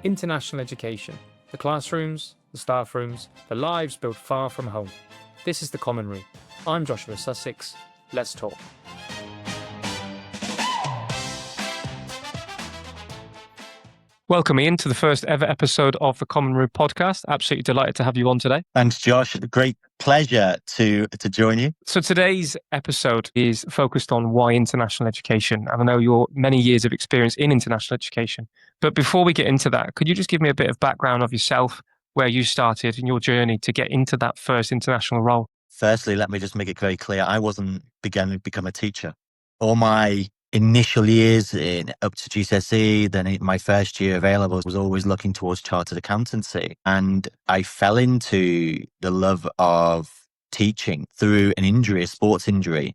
International education. The classrooms, the staff rooms, the lives built far from home. This is The Common Room. I'm Joshua Sussex. Let's talk. Welcome, Ian, to the first ever episode of the Common Room podcast. Absolutely delighted to have you on today. Thanks, Josh. Great pleasure to join you. So today's episode is focused on why international education. And I know you're many years of experience in international education. But before we get into that, could you just give me a bit of background of yourself, where you started in your journey to get into that first international role? Firstly, let me just make it very clear. I wasn't beginning to become a teacher. All my initial years up to GCSE, then in my first year of A-levels, was always looking towards chartered accountancy. And I fell into the love of teaching through an injury, a sports injury,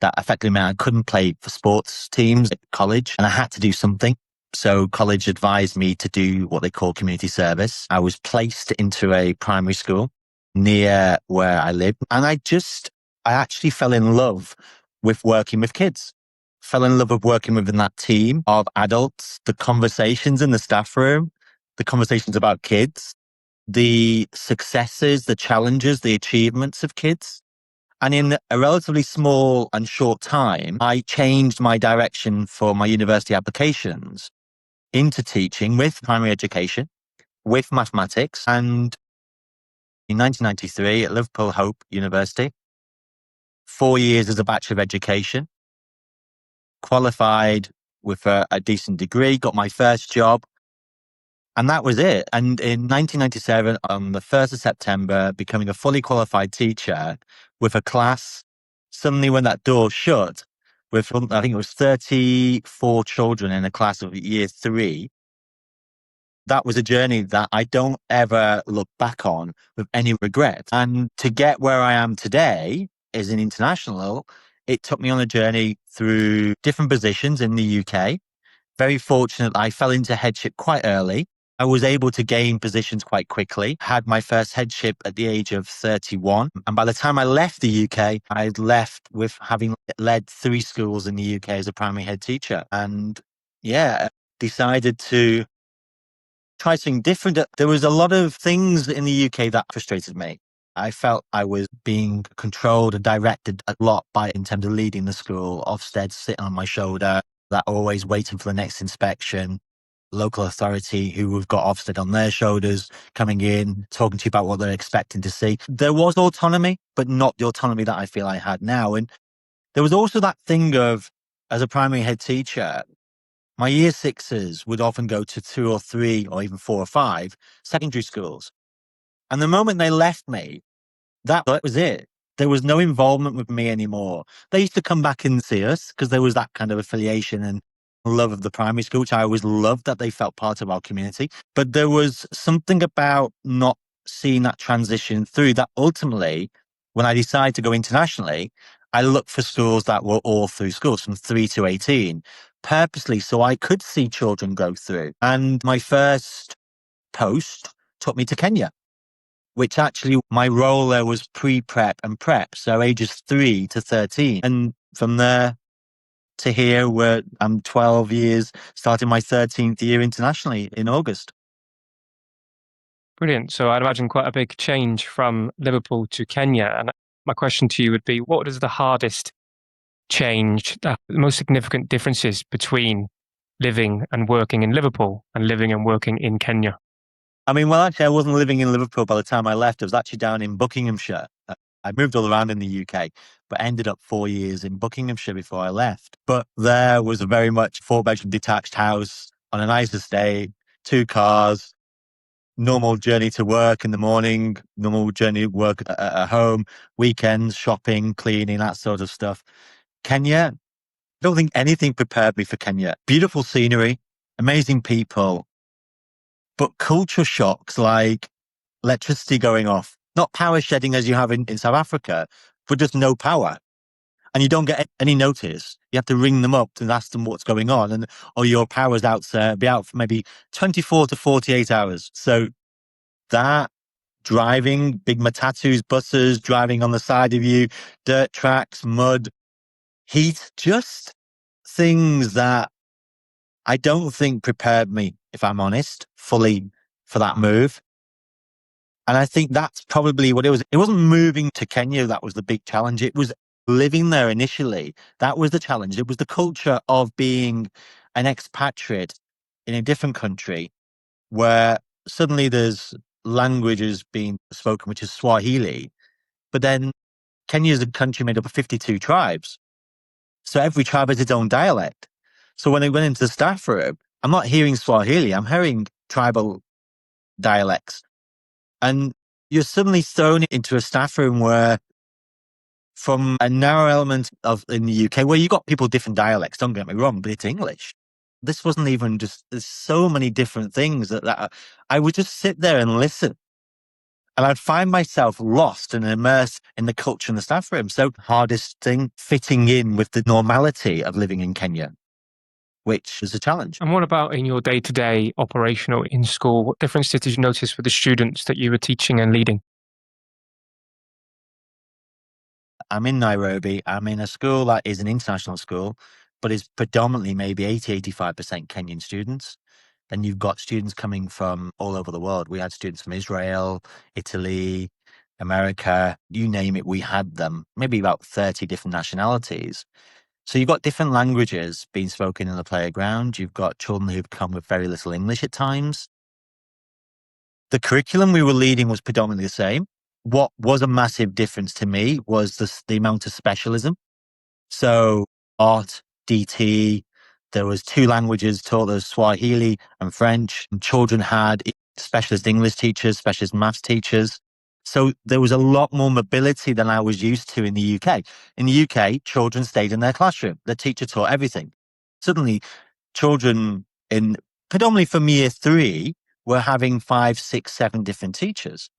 that effectively meant I couldn't play for sports teams at college, and I had to do something. So college advised me to do what they call community service. I was placed into a primary school near where I lived, and I actually fell in love with working with kids. Fell in love with working within that team of adults, the conversations in the staff room, the conversations about kids, the successes, the challenges, the achievements of kids. And in a relatively small and short time, I changed my direction for my university applications into teaching with primary education, with mathematics. And in 1993 at Liverpool Hope University, 4 years as a Bachelor of Education, qualified with a decent degree, got my first job, and that was it. And in 1997, on the 1st of September, becoming a fully qualified teacher with a class, suddenly when that door shut, with, I think it was 34 children in a class of year 3, that was a journey that I don't ever look back on with any regret. And to get where I am today as an international, it took me on a journey through different positions in the UK. Very fortunate, I fell into headship quite early. I was able to gain positions quite quickly. Had my first headship at the age of 31. And by the time I left the UK, I'd left with having led 3 schools in the UK as a primary head teacher. And decided to try something different. There was a lot of things in the UK that frustrated me. I felt I was being controlled and directed a lot in terms of leading the school. Ofsted sitting on my shoulder, that always waiting for the next inspection. Local authority who have got Ofsted on their shoulders, coming in, talking to you about what they're expecting to see. There was autonomy, but not the autonomy that I feel I had now. And there was also that thing of, as a primary head teacher, my year 6s would often go to 2 or 3 or even 4 or 5 secondary schools. And the moment they left me, that was it. There was no involvement with me anymore. They used to come back and see us because there was that kind of affiliation and love of the primary school, which I always loved, that they felt part of our community. But there was something about not seeing that transition through that ultimately, when I decided to go internationally, I looked for schools that were all through schools from 3 to 18, purposely so I could see children go through. And my first post took me to Kenya, which actually my role there was pre-prep and prep, so ages 3 to 13. And from there to here, where I'm 12 years, starting my 13th year internationally in August. Brilliant. So I'd imagine quite a big change from Liverpool to Kenya. And my question to you would be, what is the hardest change, the most significant differences between living and working in Liverpool and living and working in Kenya? I mean, well, actually, I wasn't living in Liverpool by the time I left. I was actually down in Buckinghamshire. I moved all around in the UK, but ended up 4 years in Buckinghamshire before I left. But there was a very much 4-bedroom detached house on a nice estate, 2 cars, normal journey to work in the morning, normal journey to work at home, weekends, shopping, cleaning, that sort of stuff. Kenya, I don't think anything prepared me for Kenya. Beautiful scenery, amazing people, but culture shocks like electricity going off. Not power shedding as you have in South Africa, but just no power. And you don't get any notice. You have to ring them up and ask them what's going on. Or your power's out, be out for maybe 24 to 48 hours. So that, driving, big matatus, buses, driving on the side of you, dirt tracks, mud, heat, just things that I don't think prepared me, if I'm honest, fully for that move. And I think that's probably what it was. It wasn't moving to Kenya that was the big challenge. It was living there initially. That was the challenge. It was the culture of being an expatriate in a different country where suddenly there's languages being spoken, which is Swahili. But then Kenya is a country made up of 52 tribes. So every tribe has its own dialect. So when I went into the staff room, I'm not hearing Swahili, I'm hearing tribal dialects. And you're suddenly thrown into a staff room where, from a narrow element of in the UK, where you got people different dialects, don't get me wrong, but it's English. This wasn't even just, there's so many different things that I would just sit there and listen. And I'd find myself lost and immersed in the culture in the staff room. So hardest thing, fitting in with the normality of living in Kenya, which is a challenge. And what about in your day-to-day operational in school? What differences did you notice with the students that you were teaching and leading? I'm in Nairobi. I'm in a school that is an international school, but is predominantly maybe 85% Kenyan students. Then you've got students coming from all over the world. We had students from Israel, Italy, America, you name it, we had them, maybe about 30 different nationalities. So you've got different languages being spoken in the playground. You've got children who've come with very little English at times. The curriculum we were leading was predominantly the same. What was a massive difference to me was the amount of specialism. So art, DT, there was 2 languages taught, there was Swahili and French. And children had specialist English teachers, specialist maths teachers. So there was a lot more mobility than I was used to in the UK. In the UK, children stayed in their classroom. The teacher taught everything. Suddenly, children in predominantly from year 3 were having 5, 6, 7 different teachers.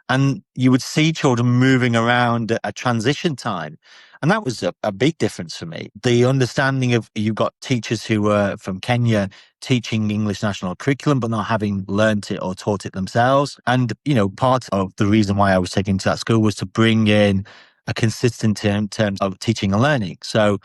And you would see children moving around at a transition time. And that was a big difference for me. The understanding of, you've got teachers who were from Kenya teaching English national curriculum, but not having learnt it or taught it themselves. And, part of the reason why I was taken to that school was to bring in a consistent in terms of teaching and learning. So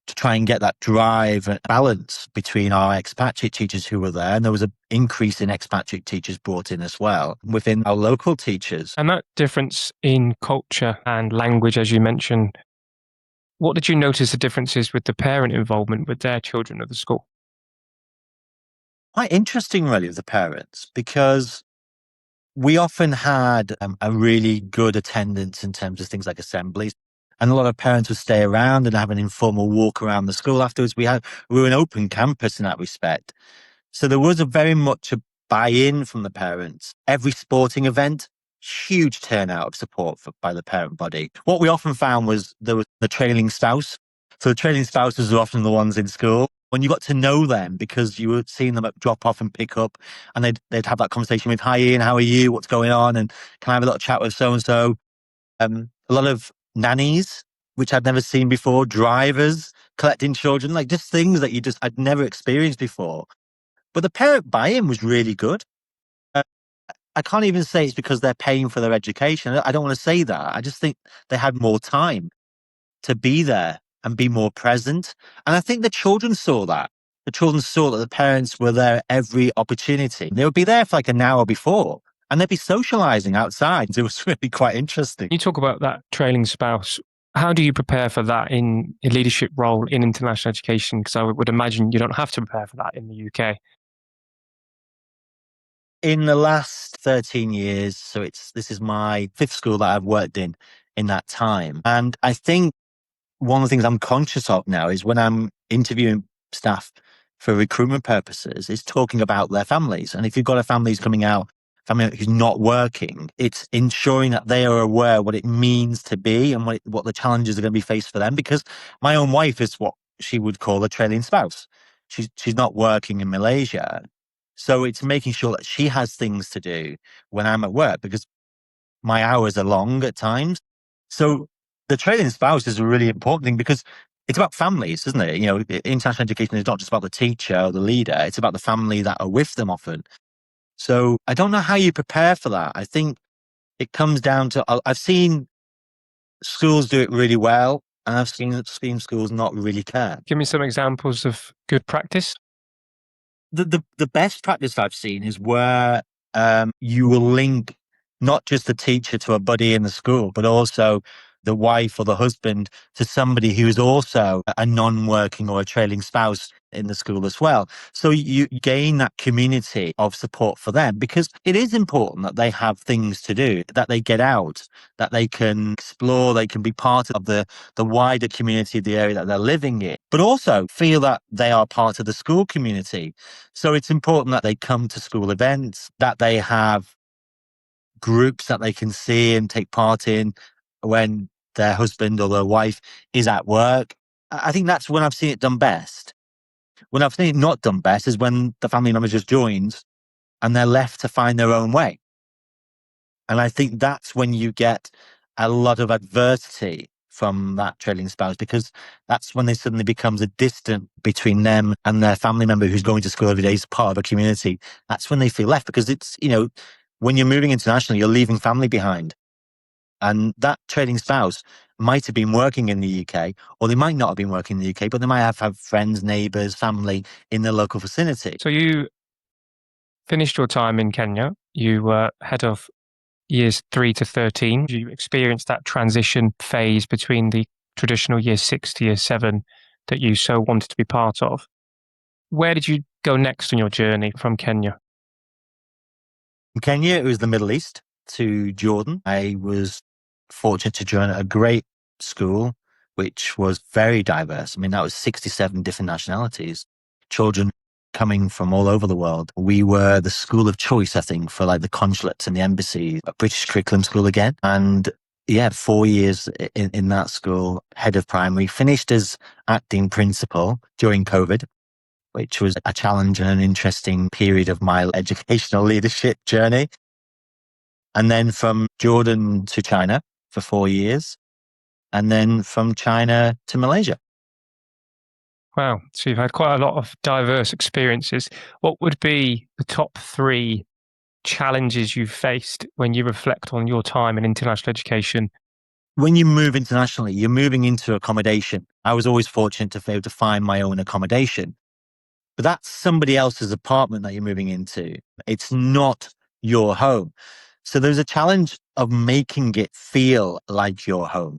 to try and get that drive and balance between our expatriate teachers who were there. And there was an increase in expatriate teachers brought in as well within our local teachers. And that difference in culture and language, as you mentioned, what did you notice the differences with the parent involvement with their children at the school? Quite interesting, really, with the parents, because we often had a really good attendance in terms of things like assemblies. And a lot of parents would stay around and have an informal walk around the school afterwards. We were an open campus in that respect. So there was very much a buy-in from the parents. Every sporting event, huge turnout of support by the parent body. What we often found was there was the trailing spouse. So the trailing spouses were often the ones in school. When you got to know them, because you were seeing them at drop off and pick up, and they'd have that conversation with, "Hi Ian, how are you? What's going on? And can I have a little chat with so and so?" A lot of nannies, which I'd never seen before, drivers collecting children, like just things that I'd never experienced before. But the parent buy-in was really good. Uh, I can't even say it's because they're paying for their education. I don't want to say that. I just think they had more time to be there and be more present. And I think the children saw that. The children saw that the parents were there every opportunity. They would be there for like an hour before, and they'd be socializing outside. It was really quite interesting. You talk about that trailing spouse. How do you prepare for that in a leadership role in international education? Because I would imagine you don't have to prepare for that in the UK. In the last 13 years, so this is my 5th school that I've worked in that time. And I think one of the things I'm conscious of now is when I'm interviewing staff for recruitment purposes is talking about their families. And if you've got a family who's coming out, family who's not working, it's ensuring that they are aware what it means to be and what the challenges are going to be faced for them. Because my own wife is what she would call a trailing spouse. She's not working in Malaysia. So it's making sure that she has things to do when I'm at work, because my hours are long at times. So the trailing spouse is a really important thing, because it's about families, isn't it? International education is not just about the teacher or the leader. It's about the family that are with them often. So I don't know how you prepare for that. I think it comes down to, I've seen schools do it really well, and I've seen schools not really care. Give me some examples of good practice. The best practice I've seen is where you will link not just the teacher to a buddy in the school, but also the wife or the husband to somebody who's also a non-working or a trailing spouse in the school as well. So you gain that community of support for them, because it is important that they have things to do, that they get out, that they can explore, they can be part of the wider community of the area that they're living in, but also feel that they are part of the school community. So it's important that they come to school events, that they have groups that they can see and take part in when their husband or their wife is at work. I think that's when I've seen it done best. When I've seen it not done best is when the family member just joins and they're left to find their own way. And I think that's when you get a lot of adversity from that trailing spouse, because that's when there suddenly becomes a distance between them and their family member who's going to school every day as part of a community. That's when they feel left, because it's, when you're moving internationally, you're leaving family behind. And that trailing spouse might have been working in the UK, or they might not have been working in the UK, but they might have friends, neighbours, family in the local vicinity. So you finished your time in Kenya. You were head of years 3 to 13. You experienced that transition phase between the traditional year 6 to year 7 that you so wanted to be part of. Where did you go next on your journey from Kenya? From Kenya, it was the Middle East to Jordan. I was fortunate to join a great school, which was very diverse. I mean, that was 67 different nationalities, children coming from all over the world. We were the school of choice, I think, for like the consulates and the embassies, a British curriculum school again. And 4 years in that school, head of primary, finished as acting principal during COVID, which was a challenge and an interesting period of my educational leadership journey. And then from Jordan to China for 4 years, and then from China to Malaysia. Wow. So you've had quite a lot of diverse experiences. What would be the top 3 challenges you've faced when you reflect on your time in international education? When you move internationally, you're moving into accommodation. I was always fortunate to be able to find my own accommodation, but that's somebody else's apartment that you're moving into. It's not your home. So there's a challenge of making it feel like your home,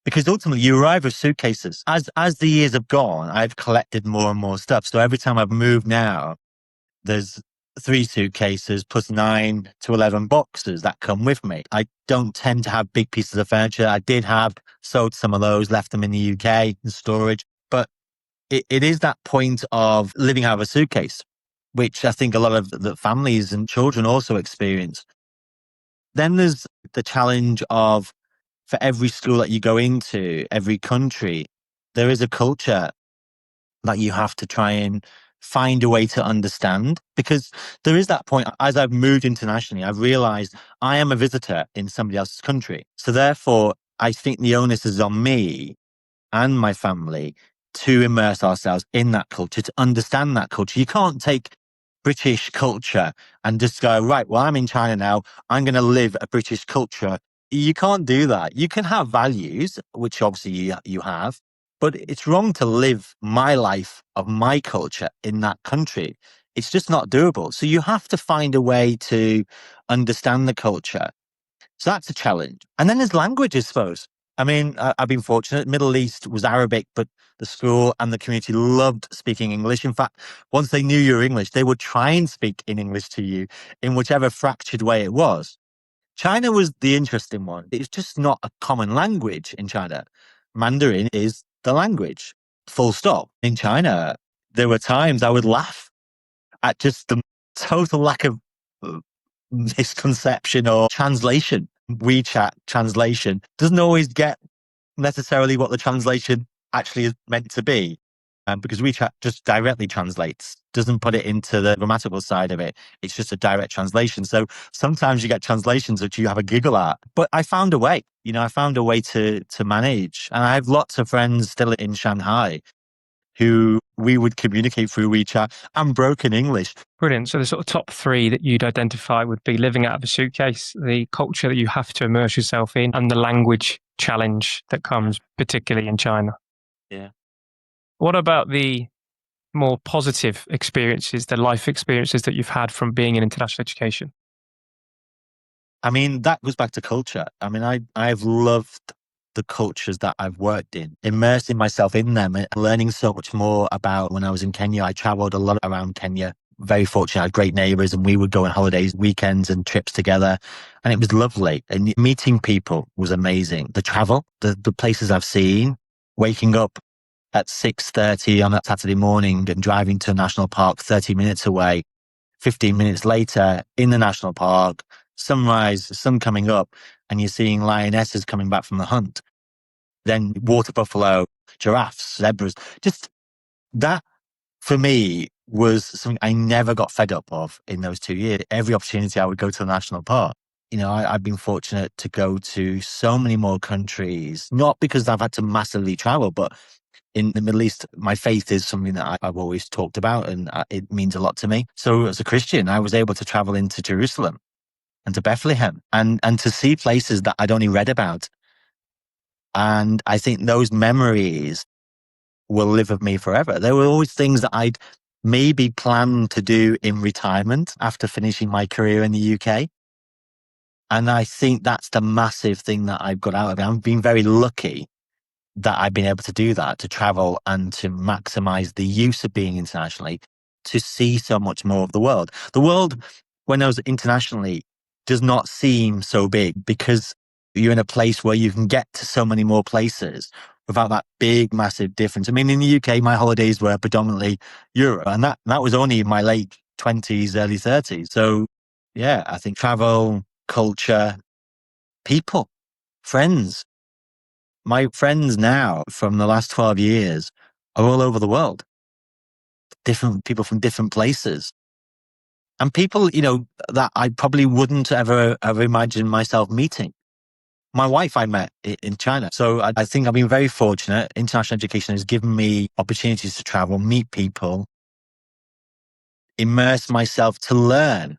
because ultimately you arrive with suitcases. As the years have gone, I've collected more and more stuff. So every time I've moved now, there's 3 suitcases plus 9 to 11 boxes that come with me. I don't tend to have big pieces of furniture. I did have sold some of those, left them in the UK in storage. But it is that point of living out of a suitcase, which I think a lot of the families and children also experience. Then there's the challenge of, for every school that you go into, every country, there is a culture that you have to try and find a way to understand, because there is that point. As I've moved internationally, I've realized I am a visitor in somebody else's country. So therefore, I think the onus is on me and my family to immerse ourselves in that culture, to understand that culture. You can't take British culture and just go, right, well, I'm in China now, I'm going to live a British culture. You can't do that. You can have values, which obviously you have, but it's wrong to live my life of my culture in that country. It's just not doable. So you have to find a way to understand the culture. So that's a challenge. And then there's language, I suppose. I mean, I've been fortunate. Middle East was Arabic, but the school and the community loved speaking English. In fact, once they knew you were English, they would try and speak in English to you in whichever fractured way it was. China was the interesting one. It's just not a common language in China. Mandarin is the language, full stop. In China, there were times I would laugh at just the total lack of misconception or translation. WeChat translation doesn't always get necessarily what the translation actually is meant to be. Because WeChat just directly translates, doesn't put it into the grammatical side of it. It's just a direct translation. So sometimes you get translations which you have a giggle at. But I found a way, I found a way to manage. And I have lots of friends still in Shanghai who we would communicate through WeChat and broken English. Brilliant. So the sort of top 3 that you'd identify would be living out of a suitcase, the culture that you have to immerse yourself in, and the language challenge that comes particularly in China. Yeah. What about the more positive experiences, the life experiences that you've had from being in international education? I mean, that goes back to culture. I mean, I've loved the cultures that I've worked in, immersing myself in them and learning so much more about. When I was in Kenya, I traveled a lot around Kenya. Very fortunate, I had great neighbors, and we would go on holidays, weekends and trips together. And it was lovely. And meeting people was amazing. The travel, the places I've seen, waking up at 6:30 on a Saturday morning and driving to a national park 30 minutes away, 15 minutes later in the national park, sunrise, the sun coming up, and you're seeing lionesses coming back from the hunt. Then water buffalo, giraffes, zebras. Just that, for me, was something I never got fed up of in those 2 years. Every opportunity I would go to the national park. I've been fortunate to go to so many more countries, not because I've had to massively travel, but in the Middle East, my faith is something that I've always talked about, and it means a lot to me. So as a Christian, I was able to travel into Jerusalem and to Bethlehem and to see places that I'd only read about. And I think those memories will live with me forever. There were always things that I'd maybe planned to do in retirement after finishing my career in the UK. And I think that's the massive thing that I've got out of it. I've been very lucky that I've been able to do that, to travel and to maximize the use of being internationally, to see so much more of the world. The world, when I was internationally, does not seem so big because you're in a place where you can get to so many more places without that big, massive difference. I mean, in the UK, my holidays were predominantly Europe, and that was only in my late 20s, early 30s. So yeah, I think travel, culture, people, friends. My friends now from the last 12 years are all over the world. Different people from different places. And people, that I probably wouldn't ever have imagined myself meeting. My wife I met in China. So I think I've been very fortunate. International education has given me opportunities to travel, meet people, immerse myself to learn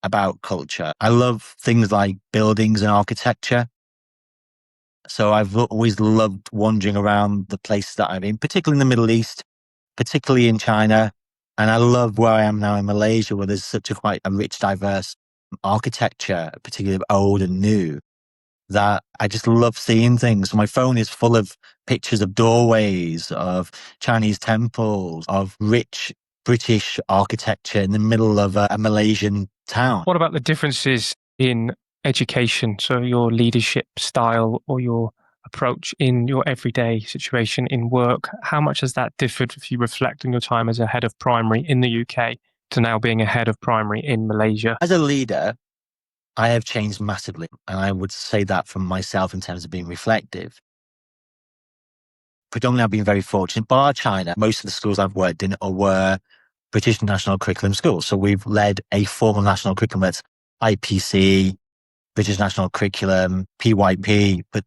about culture. I love things like buildings and architecture. So I've always loved wandering around the places that I'm in, particularly in the Middle East, particularly in China. And I love where I am now in Malaysia, where there's such quite a rich, diverse architecture, particularly old and new, that I just love seeing things. My phone is full of pictures of doorways, of Chinese temples, of rich British architecture in the middle of a Malaysian town. What about the differences in education? So your leadership style or your approach in your everyday situation in work, how much has that differed if you reflect on your time as a head of primary in the UK to now being a head of primary in Malaysia? As a leader, I have changed massively. And I would say that from myself in terms of being reflective. Predominantly, I've been very fortunate. Bar China, most of the schools I've worked in were British National Curriculum schools. So we've led a formal national curriculum that's IPC, British National Curriculum, PYP, but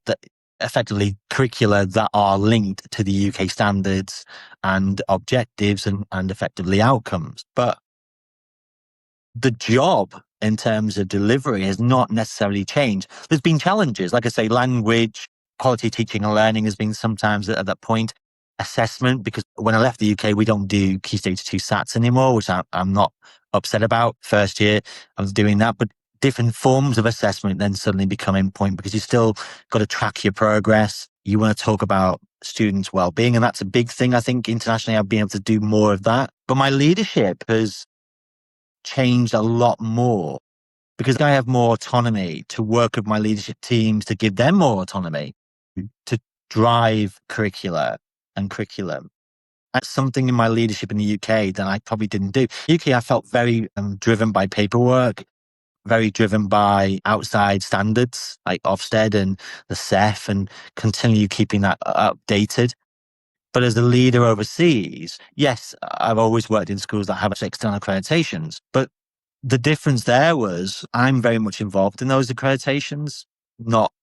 effectively curricula that are linked to the UK standards and objectives and effectively outcomes. But the job in terms of delivery has not necessarily changed. There's been challenges. Like I say, language, quality teaching and learning has been sometimes at that point. Assessment, because when I left the UK, we don't do Key Stage 2 SATs anymore, which I'm not upset about. First year, I was doing that. But different forms of assessment then suddenly become in point because you still got to track your progress. You want to talk about students' well-being. And that's a big thing. I think internationally, I've been able to do more of that. But my leadership has changed a lot more because I have more autonomy to work with my leadership teams, to give them more autonomy to drive curricula and curriculum. That's something in my leadership in the UK that I probably didn't do. UK, I felt very driven by paperwork, very driven by outside standards like Ofsted and the CEF, and continue keeping that updated. But as a leader overseas, yes, I've always worked in schools that have external accreditations. But the difference there was I'm very much involved in those accreditations, not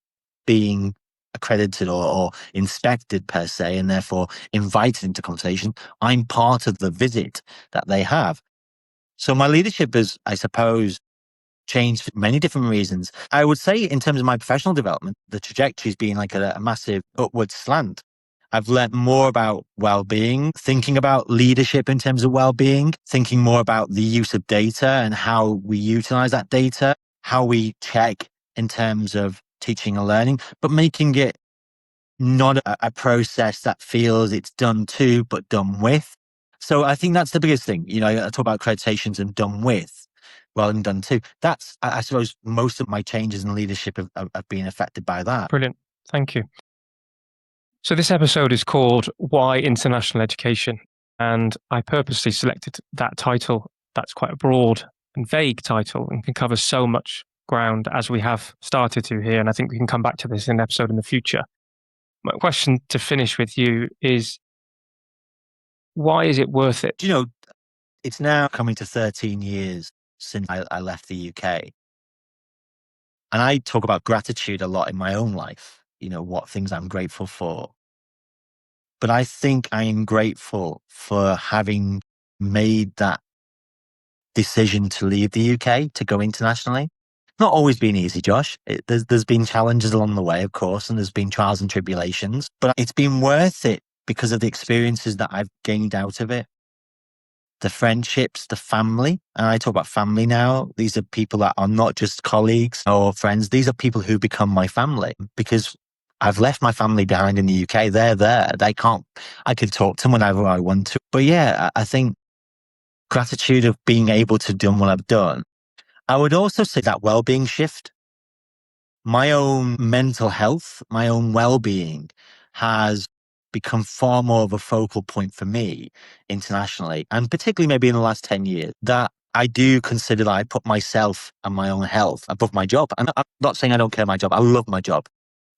being accredited or inspected per se, and therefore invited into conversation. I'm part of the visit that they have. So my leadership has, I suppose, changed for many different reasons. I would say in terms of my professional development, the trajectory has been like a massive upward slant. I've learned more about well-being, thinking about leadership in terms of well-being, thinking more about the use of data and how we utilize that data, how we check in terms of teaching and learning, but making it not a process that feels it's done to, but done with. So I think that's the biggest thing. I talk about accreditations and done with rather than done to. That's, I suppose, most of my changes in leadership have been affected by that. Brilliant. Thank you. So this episode is called Why International Education? And I purposely selected that title. That's quite a broad and vague title and can cover so much ground as we have started to here. And I think we can come back to this in an episode in the future. My question to finish with you is, why is it worth it? It's now coming to 13 years since I left the UK. And I talk about gratitude a lot in my own life, what things I'm grateful for. But I think I am grateful for having made that decision to leave the UK, to go internationally. Not always been easy, Josh. There's been challenges along the way, of course, and there's been trials and tribulations, but it's been worth it because of the experiences that I've gained out of it. The friendships, the family, and I talk about family now. These are people that are not just colleagues or friends. These are people who become my family because I've left my family behind in the UK. They're there. I could talk to them whenever I want to. But yeah, I think gratitude of being able to do what I've done. I would also say that well-being shift, my own mental health, my own well-being has become far more of a focal point for me internationally, and particularly maybe in the last 10 years, that I do consider that I put myself and my own health above my job. And I'm not saying I don't care my job. I love my job.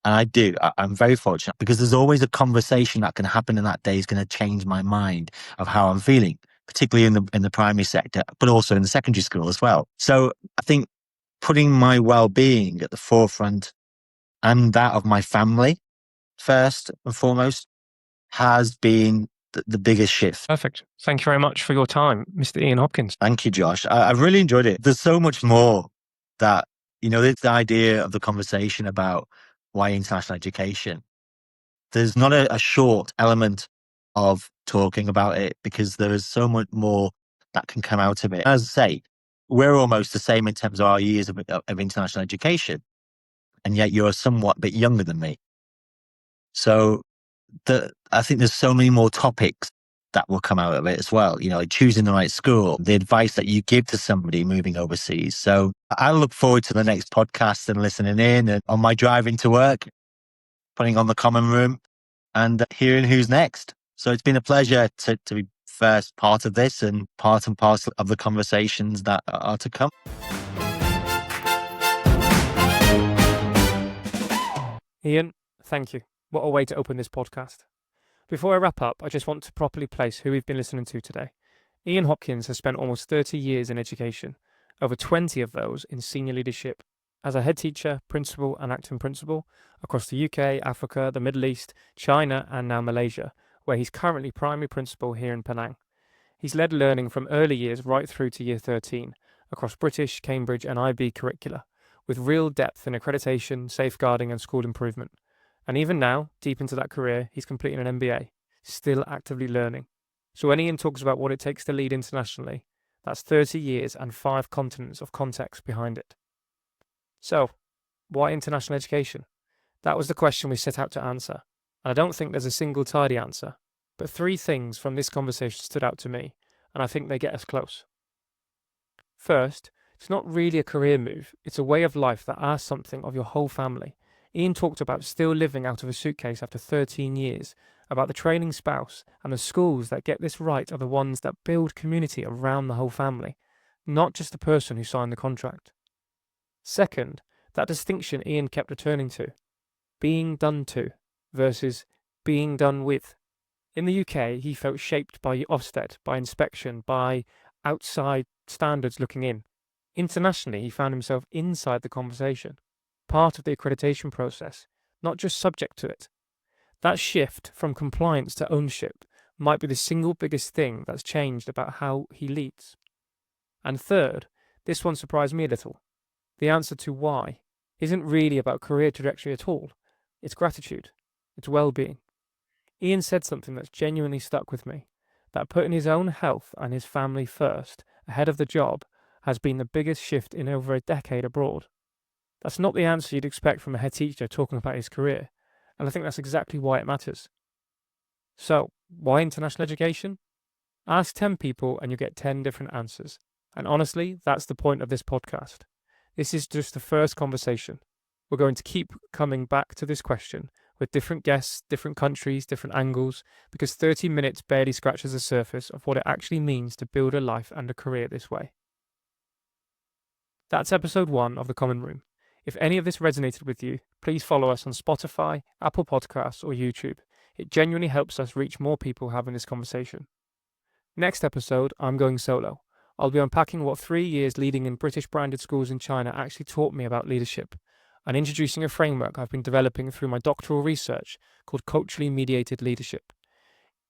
And I do. I'm very fortunate because there's always a conversation that can happen in that day is going to change my mind of how I'm feeling, particularly in the primary sector, but also in the secondary school as well. So I think putting my well-being at the forefront and that of my family first and foremost has been the biggest shift. Perfect. Thank you very much for your time, Mr. Ian Hopkins. Thank you, Josh. I've really enjoyed it. There's so much more that, there's the idea of the conversation about why international education. There's not a short element of talking about it because there is so much more that can come out of it. As I say, we're almost the same in terms of our years of international education, and yet you're somewhat a bit younger than me. So I think there's so many more topics that will come out of it as well. Like choosing the right school, the advice that you give to somebody moving overseas. So I look forward to the next podcast and listening in and on my drive into work, putting on the common room and hearing who's next. So it's been a pleasure to be first part of this and part and parcel of the conversations that are to come. Ian, thank you. What a way to open this podcast. Before I wrap up, I just want to properly place who we've been listening to today. Ian Hopkins has spent almost 30 years in education, over 20 of those in senior leadership as a head teacher, principal and acting principal across the UK, Africa, the Middle East, China and now Malaysia, where he's currently primary principal here in Penang. He's led learning from early years right through to year 13 across British, Cambridge and IB curricula, with real depth in accreditation, safeguarding and school improvement. And even now, deep into that career, he's completing an MBA, still actively learning. So when Ian talks about what it takes to lead internationally, that's 30 years and 5 continents of context behind it. So, why international education? That was the question we set out to answer. And I don't think there's a single tidy answer, but 3 things from this conversation stood out to me, and I think they get us close. First, it's not really a career move, it's a way of life that asks something of your whole family. Ian talked about still living out of a suitcase after 13 years, about the training spouse, and the schools that get this right are the ones that build community around the whole family, not just the person who signed the contract. Second, that distinction Ian kept returning to, being done to versus being done with. In the UK, he felt shaped by Ofsted, by inspection, by outside standards looking in. Internationally, he found himself inside the conversation, part of the accreditation process, not just subject to it. That shift from compliance to ownership might be the single biggest thing that's changed about how he leads. And third, this one surprised me a little. The answer to why isn't really about career trajectory at all. It's gratitude. It's well-being. Ian said something that's genuinely stuck with me, that putting his own health and his family first, ahead of the job, has been the biggest shift in over a decade abroad. That's not the answer you'd expect from a head teacher talking about his career, and I think that's exactly why it matters. So, why international education? Ask 10 people and you get 10 different answers. And honestly, that's the point of this podcast. This is just the first conversation. We're going to keep coming back to this question with different guests, different countries, different angles, because 30 minutes barely scratches the surface of what it actually means to build a life and a career this way. That's episode 1 of The Common Room. If any of this resonated with you, please follow us on Spotify, Apple Podcasts, or YouTube. It genuinely helps us reach more people having this conversation. Next episode, I'm going solo. I'll be unpacking what 3 years leading in British branded schools in China actually taught me about leadership, and introducing a framework I've been developing through my doctoral research called Culturally Mediated Leadership.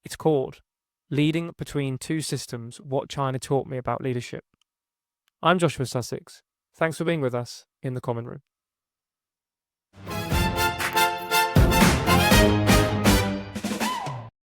It's called Leading Between Two Systems, What China Taught Me About Leadership. I'm Joshua Sussex. Thanks for being with us in The Common Room.